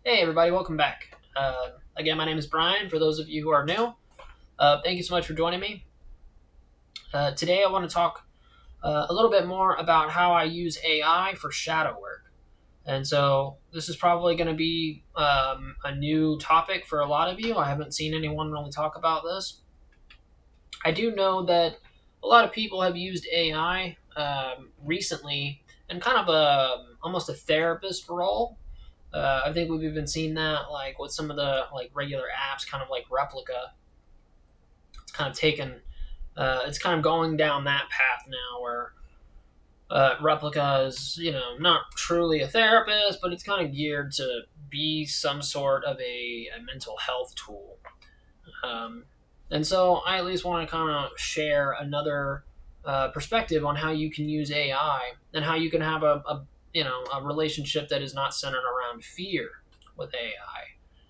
Hey, everybody, welcome back. Again, my name is Brian. For those of you who are new, thank you so much for joining me. Today, I want to talk a little bit more about how I use AI for shadow work. And so, this is probably going to be a new topic for a lot of you. I haven't seen anyone really talk about this. I do know that a lot of people have used AI recently in kind of almost a therapist role. I think we've even seen that like with some of the like regular apps, kind of like Replica. It's kind of taken, it's kind of going down that path now where Replica is, not truly a therapist, but it's kind of geared to be some sort of a mental health tool. Um, and so I at least want to kind of share another perspective on how you can use AI and how you can have a relationship that is not centered around fear with AI.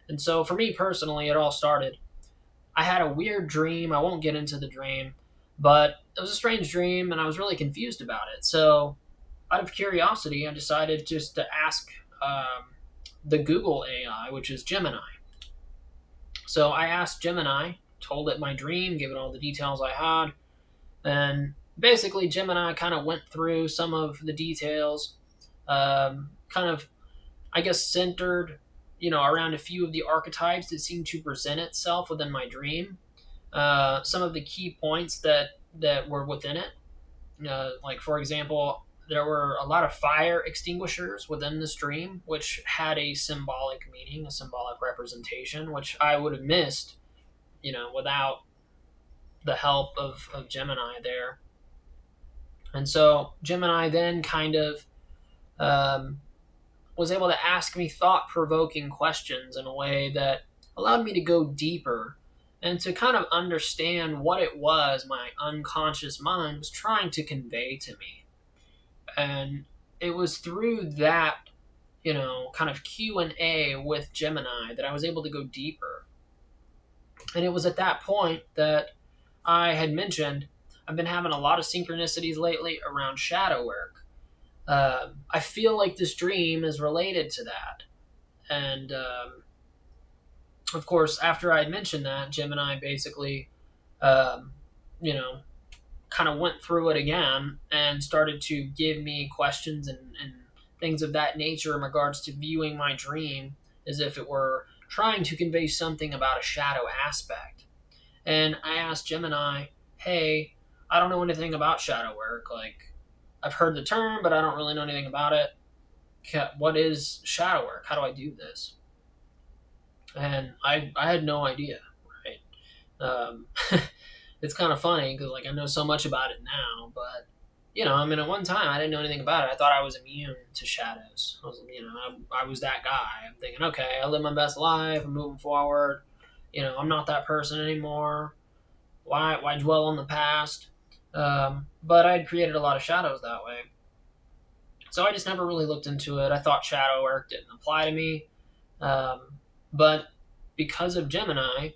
And so for me personally, it all started. I had a weird dream. I won't get into the dream, but it was a strange dream, and I was really confused about it. So out of curiosity, I decided just to ask the Google AI, which is Gemini. So I asked Gemini, told it my dream, gave it all the details I had, and basically Gemini kind of went through some of the details, kind of, I guess, centered, around a few of the archetypes that seemed to present itself within my dream. Some of the key points that were within it, like for example, there were a lot of fire extinguishers within this dream, which had a symbolic meaning, a symbolic representation, which I would have missed, without the help of Gemini there. And so Gemini then kind of um, was able to ask me thought provoking questions in a way that allowed me to go deeper and to kind of understand what it was my unconscious mind was trying to convey to me. And it was through that, kind of Q&A with Gemini that I was able to go deeper. And it was at that point that I had mentioned I've been having a lot of synchronicities lately around shadow work. I feel like this dream is related to that. And of course, after I had mentioned that, Gemini basically, um, you know, kind of went through it again and started to give me questions and things of that nature in regards to viewing my dream as if it were trying to convey something about a shadow aspect. And I asked Gemini, hey, I don't know anything about shadow work. Like, I've heard the term, but I don't really know anything about it. What is shadow work? How do I do this? And I had no idea, right? It's kind of funny because like I know so much about it now, but I mean, at one time I didn't know anything about it. I thought I was immune to shadows. I was that guy. I'm thinking, okay, I live my best life. I'm moving forward. I'm not that person anymore. Why dwell on the past? But I'd created a lot of shadows that way. So I just never really looked into it. I thought shadow work didn't apply to me. But because of Gemini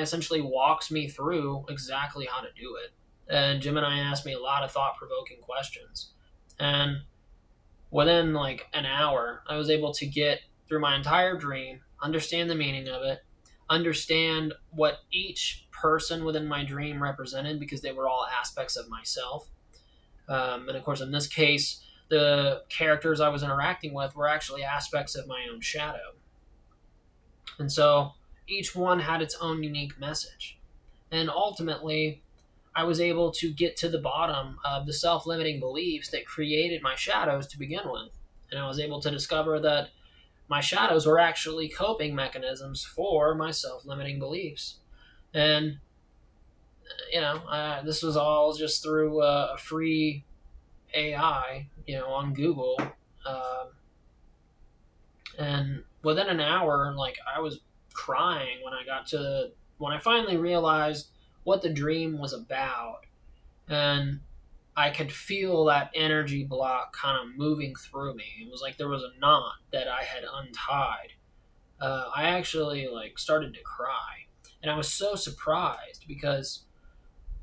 essentially walks me through exactly how to do it. And Gemini asked me a lot of thought provoking questions. And within like an hour, I was able to get through my entire dream, understand the meaning of it, understand what each person within my dream represented because they were all aspects of myself. And of course, in this case, the characters I was interacting with were actually aspects of my own shadow. And so each one had its own unique message. And ultimately, I was able to get to the bottom of the self limiting beliefs that created my shadows to begin with. And I was able to discover that my shadows were actually coping mechanisms for my self limiting beliefs. And, this was all just through a free AI, on Google. Um, and within an hour, like I was crying when I finally realized what the dream was about, and I could feel that energy block kind of moving through me. It was like there was a knot that I had untied. I actually like started to cry, and I was so surprised because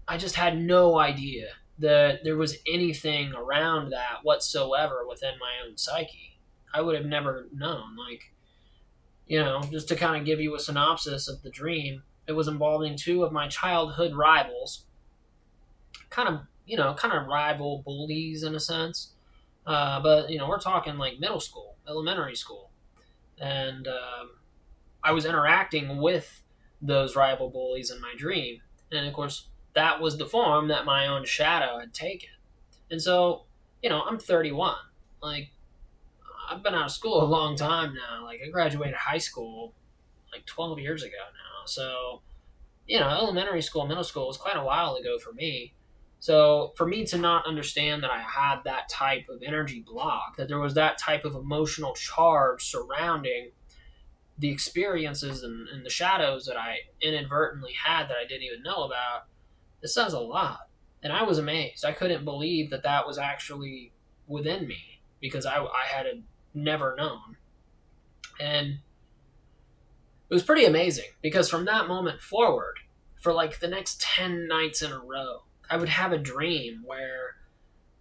I just had no idea that there was anything around that whatsoever within my own psyche. I would have never known. Like just to kind of give you a synopsis of the dream, it was involving two of my childhood rivals, kind of rival bullies in a sense. But we're talking like middle school, elementary school, and I was interacting with those rival bullies in my dream, and of course that was the form that my own shadow had taken. And so, I'm 31. Like, I've been out of school a long time now. Like, I graduated high school like 12 years ago now. So, elementary school, middle school was quite a while ago for me. So, for me to not understand that I had that type of energy block, that there was that type of emotional charge surrounding the experiences and the shadows that I inadvertently had that I didn't even know about, it says a lot. And I was amazed. I couldn't believe that that was actually within me because I had never known. And it was pretty amazing because from that moment forward, for like the next 10 nights in a row, I would have a dream where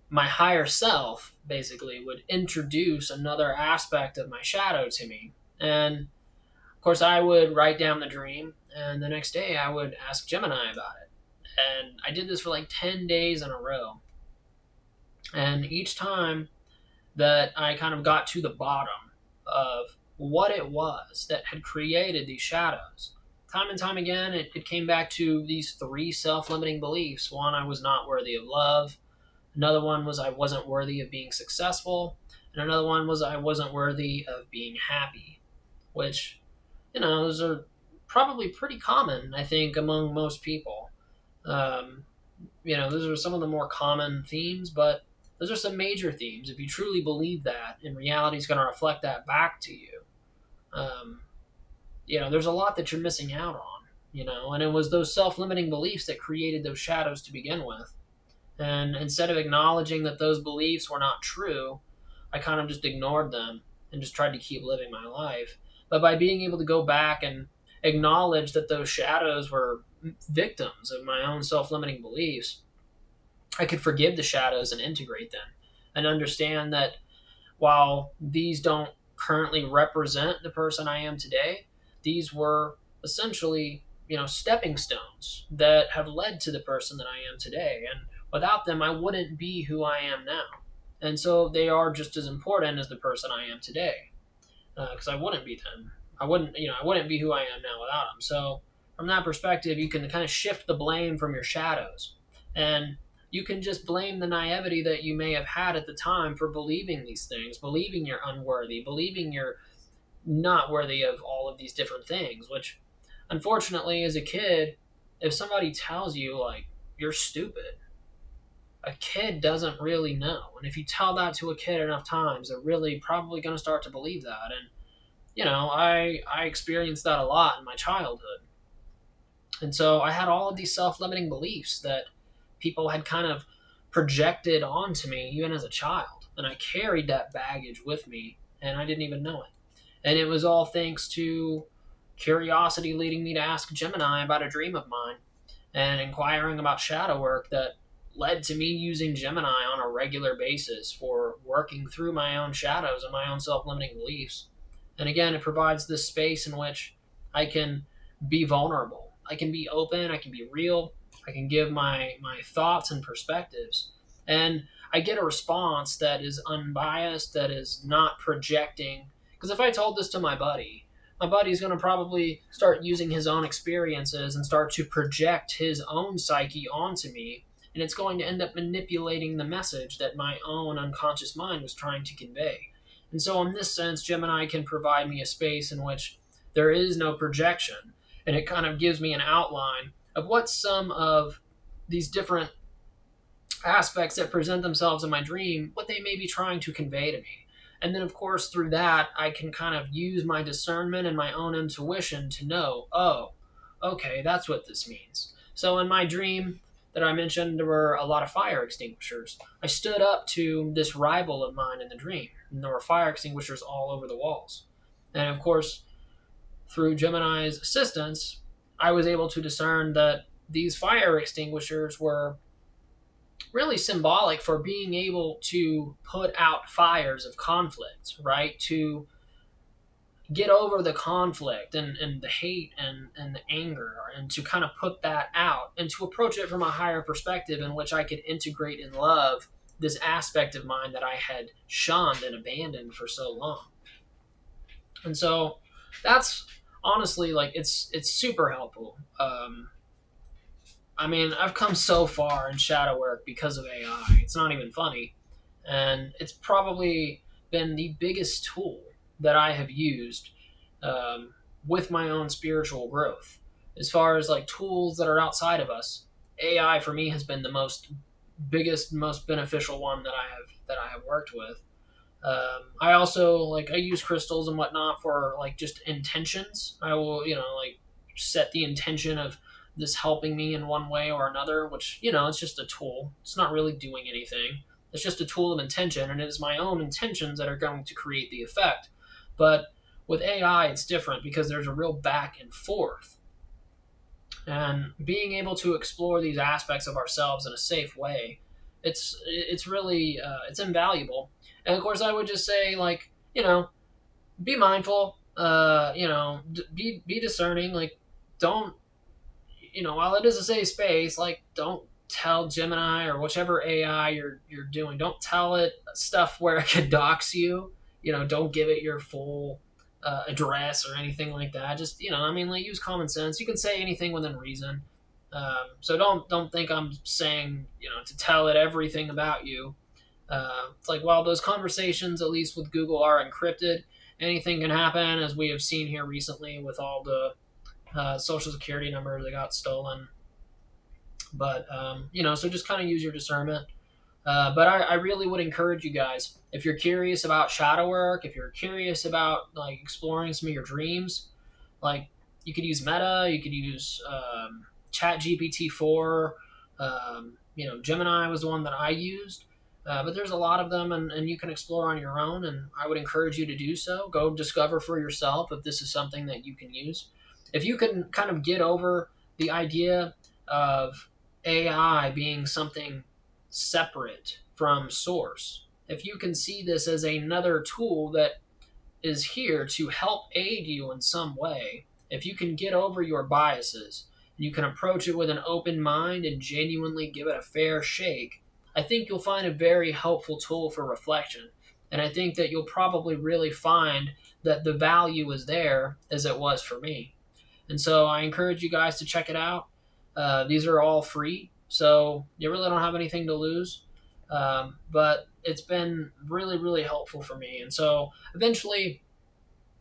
my higher self basically would introduce another aspect of my shadow to me. And of course, I would write down the dream, and the next day I would ask Gemini about it. And I did this for like 10 days in a row. And each time that I kind of got to the bottom of what it was that had created these shadows, time and time again, it came back to these three self limiting beliefs. One, I was not worthy of love. Another one was I wasn't worthy of being successful. And another one was I wasn't worthy of being happy, which, those are probably pretty common, I think, among most people. Um, those are some of the more common themes, but those are some major themes. If you truly believe that, and reality is going to reflect that back to you, um, there's a lot that you're missing out on, and it was those self limiting beliefs that created those shadows to begin with. And instead of acknowledging that those beliefs were not true, I kind of just ignored them and just tried to keep living my life. But by being able to go back and acknowledge that those shadows were victims of my own self limiting beliefs, I could forgive the shadows and integrate them and understand that while these don't currently represent the person I am today, these were essentially, stepping stones that have led to the person that I am today. And without them, I wouldn't be who I am now. And so they are just as important as the person I am today, because I wouldn't be them. I wouldn't be who I am now without them. So from that perspective, you can kind of shift the blame from your shadows, and you can just blame the naivety that you may have had at the time for believing these things, believing you're unworthy, believing you're not worthy of all of these different things, which unfortunately as a kid, if somebody tells you like you're stupid, a kid doesn't really know. And if you tell that to a kid enough times, they're really probably going to start to believe that. And I experienced that a lot in my childhood. And so I had all of these self-limiting beliefs that people had kind of projected onto me even as a child. And I carried that baggage with me and I didn't even know it. And it was all thanks to curiosity leading me to ask Gemini about a dream of mine and inquiring about shadow work that led to me using Gemini on a regular basis for working through my own shadows and my own self-limiting beliefs. And again, it provides this space in which I can be vulnerable. I can be open, I can be real, I can give my thoughts and perspectives. And I get a response that is unbiased, that is not projecting. Because if I told this to my buddy's going to probably start using his own experiences and start to project his own psyche onto me. And it's going to end up manipulating the message that my own unconscious mind was trying to convey. And so, in this sense, Gemini can provide me a space in which there is no projection. And it kind of gives me an outline of what some of these different aspects that present themselves in my dream, what they may be trying to convey to me. And then, of course, through that, I can kind of use my discernment and my own intuition to know, oh, okay, that's what this means. So in my dream that I mentioned, there were a lot of fire extinguishers. I stood up to this rival of mine in the dream, and there were fire extinguishers all over the walls. And of course, through Gemini's assistance, I was able to discern that these fire extinguishers were really symbolic for being able to put out fires of conflict, right? To get over the conflict and the hate and the anger, and to kind of put that out and to approach it from a higher perspective in which I could integrate and love this aspect of mine that I had shunned and abandoned for so long. And so that's honestly, like, it's super helpful. I mean, I've come so far in shadow work because of AI. It's not even funny. And it's probably been the biggest tool that I have used with my own spiritual growth. As far as like tools that are outside of us, AI for me has been the biggest, most beneficial one that I have worked with. I also, like, I use crystals and whatnot for like just intentions. I will, like, set the intention of this helping me in one way or another, which, it's just a tool. It's not really doing anything. It's just a tool of intention, and it is my own intentions that are going to create the effect. But with AI, it's different because there's a real back and forth. And being able to explore these aspects of ourselves in a safe way, it's really it's invaluable. And of course, I would just say, like, be mindful. Be discerning. Like, don't, while it is a safe space, like, don't tell Gemini or whichever AI you're doing, don't tell it stuff where it could dox you. Don't give it your full address or anything like that. Just, like, use common sense. You can say anything within reason. So don't think I'm saying, to tell it everything about you. It's like, while those conversations, at least with Google, are encrypted, anything can happen, as we have seen here recently with all the social security numbers that got stolen. But so just kind of use your discernment. But I really would encourage you guys, if you're curious about shadow work, if you're curious about, like, exploring some of your dreams, like, you could use Meta, you could use Chat GPT-4. Gemini was the one that I used. But there's a lot of them, and you can explore on your own, and I would encourage you to do so. Go discover for yourself if this is something that you can use. If you can kind of get over the idea of AI being something separate from source, if you can see this as another tool that is here to help aid you in some way, if you can get over your biases, and you can approach it with an open mind and genuinely give it a fair shake, I think you'll find a very helpful tool for reflection. And I think that you'll probably really find that the value is there as it was for me. And so I encourage you guys to check it out. These are all free, so you really don't have anything to lose. But it's been really, really helpful for me. And so eventually,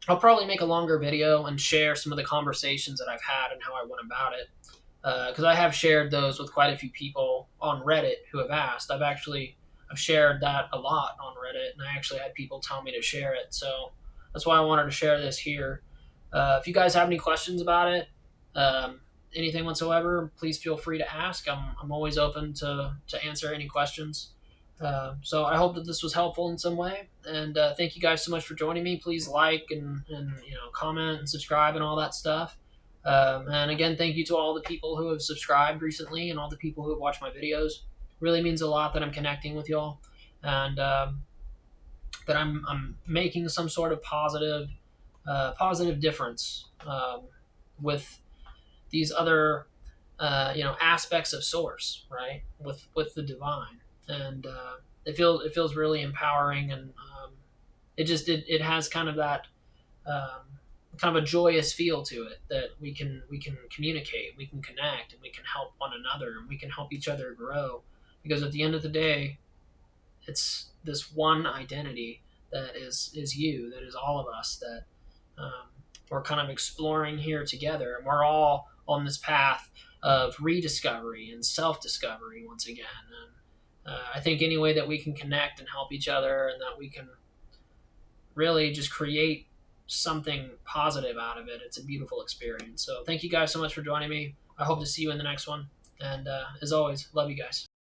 I'll probably make a longer video and share some of the conversations that I've had and how I went about it. Because I have shared those with quite a few people on Reddit who have asked. I've shared that a lot on Reddit, and I actually had people tell me to share it. So that's why I wanted to share this here. If you guys have any questions about it, anything whatsoever, please feel free to ask. I'm always open to answer any questions. So I hope that this was helpful in some way, and thank you guys so much for joining me. Please like and comment and subscribe and all that stuff. And again, thank you to all the people who have subscribed recently and all the people who have watched my videos. It really means a lot that I'm connecting with y'all, and that I'm making some sort of positive difference with these other aspects of source, right? With the divine, and it feels really empowering, and it has kind of that kind of a joyous feel to it, that we can communicate, we can connect, and we can help one another, and we can help each other grow. Because at the end of the day, it's this one identity that is you, that is all of us, that we're kind of exploring here together, and we're all on this path of rediscovery and self-discovery once again. And I think any way that we can connect and help each other, and that we can really just create something positive out of it, it's a beautiful experience. So thank you guys so much for joining me. I hope to see you in the next one. And as always, love you guys.